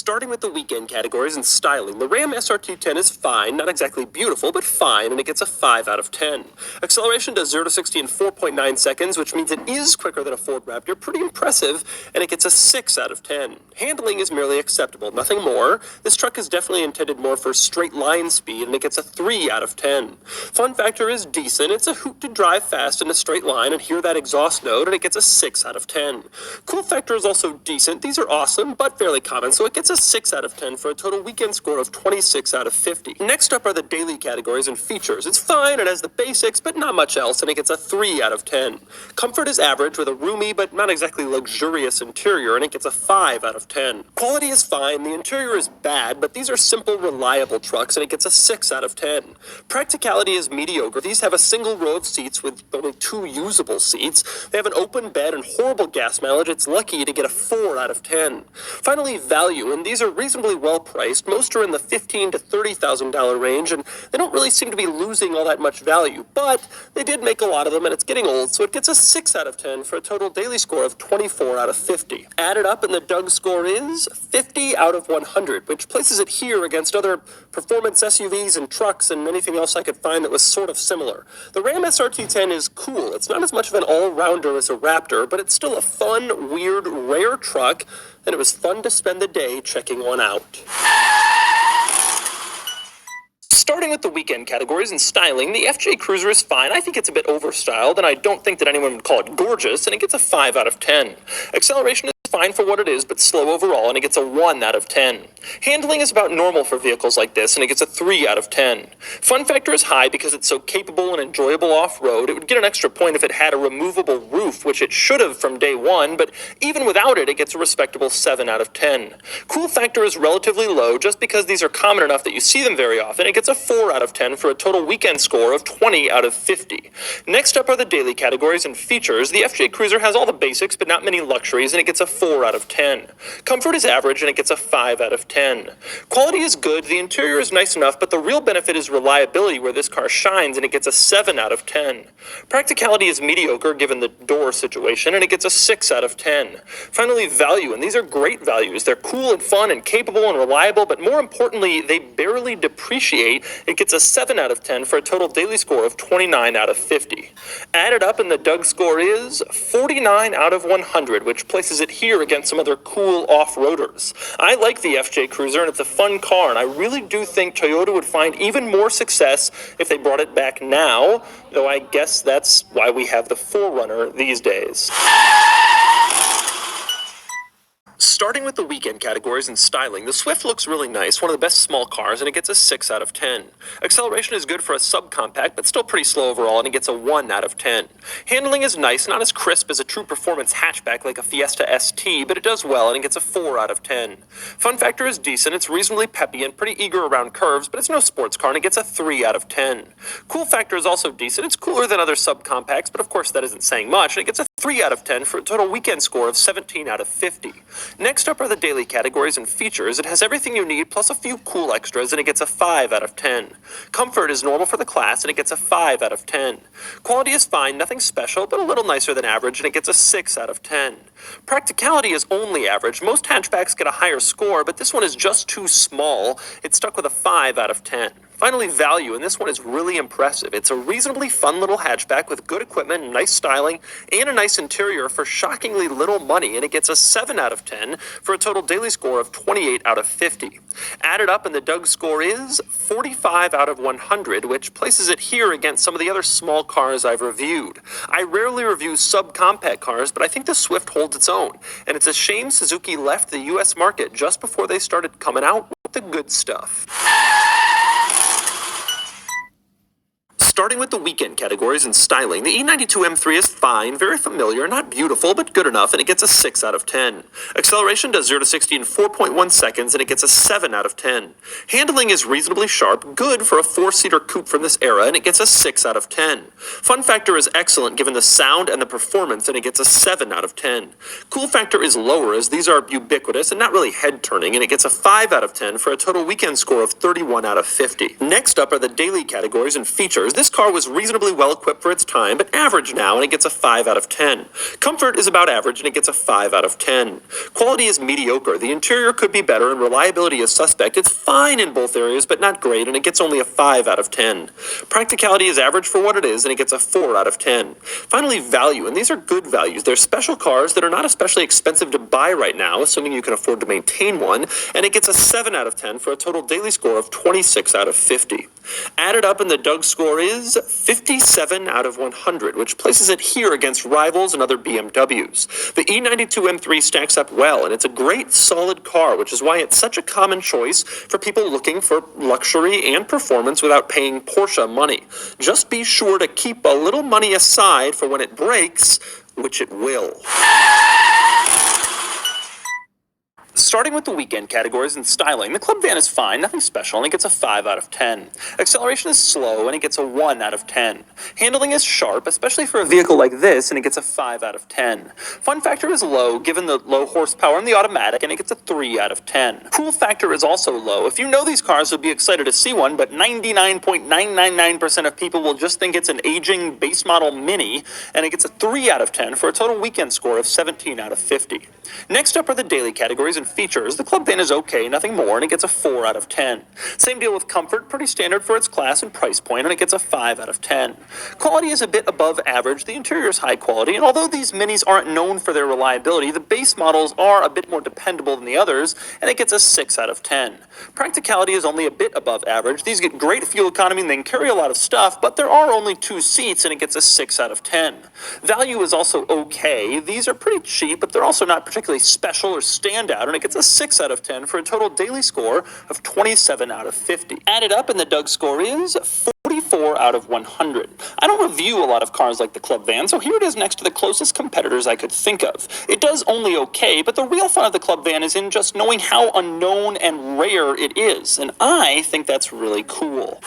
Starting with the weekend categories and styling, the Ram SRT10 is fine, not exactly beautiful, but fine, and it gets a 5 out of 10. Acceleration does 0 to 60 in 4.9 seconds, which means it is quicker than a Ford Raptor, pretty impressive, and it gets a 6 out of 10. Handling is merely acceptable, nothing more. This truck is definitely intended more for straight line speed, and it gets a 3 out of 10. Fun factor is decent, it's a hoot to drive fast in a straight line and hear that exhaust note, and it gets a 6 out of 10. Cool factor is also decent, these are awesome, but fairly common, so it gets a 6 out of 10 for a total weekend score of 26 out of 50. Next up are the daily categories and features. It's fine, it has the basics, but not much else, and it gets a 3 out of 10. Comfort is average with a roomy but not exactly luxurious interior, and it gets a 5 out of 10. Quality is fine, the interior is bad, but these are simple, reliable trucks, and it gets a 6 out of 10. Practicality is mediocre. These have a single row of seats with only 2 usable seats. They have an open bed and horrible gas mileage. It's lucky to get a 4 out of 10. Finally, value, and these are reasonably well priced. Most are in the $15,000 to $30,000 range, and they don't really seem to be losing all that much value, but they did make a lot of them, and it's getting old, so it gets a 6 out of 10 for a total daily score of 24 out of 50. Added up, and the DougScore is 50 out of 100, which places it here against other performance SUVs and trucks and anything else I could find that was sort of similar. The Ram SRT10 is cool. It's not as much of an all-rounder as a Raptor, but it's still a fun, weird, rare truck, and it was fun to spend the day checking one out. Starting with the weekend categories and styling, the FJ Cruiser is fine. I think it's a bit overstyled, and I don't think that anyone would call it gorgeous, and it gets a 5 out of 10. Acceleration is fine for what it is, but slow overall, and it gets a 1 out of 10. Handling is about normal for vehicles like this, and it gets a 3 out of 10. Fun factor is high because it's so capable and enjoyable off-road. It would get an extra point if it had a removable roof, which it should have from day one, but even without it, it gets a respectable 7 out of 10. Cool factor is relatively low just because these are common enough that you see them very often. It gets a 4 out of 10 for a total weekend score of 20 out of 50. Next up are the daily categories and features. The FJ Cruiser has all the basics, but not many luxuries, and it gets a 4 out of 10. Comfort is average, and it gets a 5 out of 10. Quality is good, the interior is nice enough, but the real benefit is reliability, where this car shines, and it gets a 7 out of 10. Practicality is mediocre given the door situation, and it gets a 6 out of 10. Finally, value, and these are great values. They're cool and fun and capable and reliable, but more importantly, they barely depreciate. It gets a 7 out of 10 for a total daily score of 29 out of 50. Added up, and the DougScore is 49 out of 100, which places it here against some other cool off-roaders. I like the FJ Cruiser, and it's a fun car, and I really do think Toyota would find even more success if they brought it back now, though I guess that's why we have the 4Runner these days. Starting with the weekend categories and styling, the Swift looks really nice, one of the best small cars, and it gets a 6 out of 10. Acceleration is good for a subcompact, but still pretty slow overall, and it gets a 1 out of 10. Handling is nice, not as crisp as a true performance hatchback like a Fiesta ST, but it does well, and it gets a 4 out of 10. Fun factor is decent, it's reasonably peppy and pretty eager around curves, but it's no sports car, and it gets a 3 out of 10. Cool factor is also decent, it's cooler than other subcompacts, but of course that isn't saying much, and it gets a 3 out of 10 for a total weekend score of 17 out of 50. Next up are the daily categories and features. It has everything you need plus a few cool extras, and it gets a 5 out of 10. Comfort is normal for the class, and it gets a 5 out of 10. Quality is fine, nothing special, but a little nicer than average, and it gets a 6 out of 10. Practicality is only average. Most hatchbacks get a higher score, but this one is just too small. It's stuck with a 5 out of 10. Finally, value, and this one is really impressive. It's a reasonably fun little hatchback with good equipment, nice styling, and a nice interior for shockingly little money, and it gets a 7 out of 10 for a total daily score of 28 out of 50. Added up, and the DougScore is 45 out of 100, which places it here against some of the other small cars I've reviewed. I rarely review subcompact cars, but I think the Swift holds its own, and it's a shame Suzuki left the US market just before they started coming out with the good stuff. Starting with the weekend categories and styling, the E92 M3 is fine, very familiar, not beautiful, but good enough, and it gets a 6 out of 10. Acceleration does 0 to 60 in 4.1 seconds, and it gets a 7 out of 10. Handling is reasonably sharp, good for a 4-seater coupe from this era, and it gets a 6 out of 10. Fun factor is excellent given the sound and the performance, and it gets a 7 out of 10. Cool factor is lower, as these are ubiquitous and not really head-turning, and it gets a 5 out of 10 for a total weekend score of 31 out of 50. Next up are the daily categories and features. This This car was reasonably well equipped for its time, but average now, and it gets a 5 out of 10. Comfort is about average, and it gets a 5 out of 10. Quality is mediocre. The interior could be better, and reliability is suspect. It's fine in both areas, but not great, and it gets only a 5 out of 10. Practicality is average for what it is, and it gets a 4 out of 10. Finally, value, and these are good values. They're special cars that are not especially expensive to buy right now, assuming you can afford to maintain one, and it gets a 7 out of 10 for a total daily score of 26 out of 50. Added up in the DougScore is 57 out of 100, which places it here against rivals and other BMWs. The E92 M3 stacks up well, and it's a great, solid car, which is why it's such a common choice for people looking for luxury and performance without paying Porsche money. Just be sure to keep a little money aside for when it breaks, which it will. Starting with the weekend categories and styling, the club van is fine, nothing special, and it gets a 5 out of 10. Acceleration is slow, and it gets a 1 out of 10. Handling is sharp, especially for a vehicle like this, and it gets a 5 out of 10. Fun factor is low, given the low horsepower and the automatic, and it gets a 3 out of 10. Cool factor is also low. If you know these cars, you'll be excited to see one, but 99.999% of people will just think it's an aging base model Mini, and it gets a 3 out of 10 for a total weekend score of 17 out of 50. Next up are the daily categories and features. The club van is okay, nothing more, and it gets a 4 out of 10. Same deal with comfort, pretty standard for its class and price point, and it gets a 5 out of 10. Quality is a bit above average, the interior is high quality, and although these Minis aren't known for their reliability, the base models are a bit more dependable than the others, and it gets a 6 out of 10. Practicality is only a bit above average. These get great fuel economy and they can carry a lot of stuff, but there are only 2 seats, and it gets a 6 out of 10. Value is also okay. These are pretty cheap, but they're also not particularly special or stand out, and it gets a 6 out of 10 for a total daily score of 27 out of 50. Added up in the DougScore is 44 out of 100. I don't review a lot of cars like the club van, so here it is next to the closest competitors I could think of. It does only okay, but the real fun of the club van is in just knowing how unknown and rare it is, and I think that's really cool.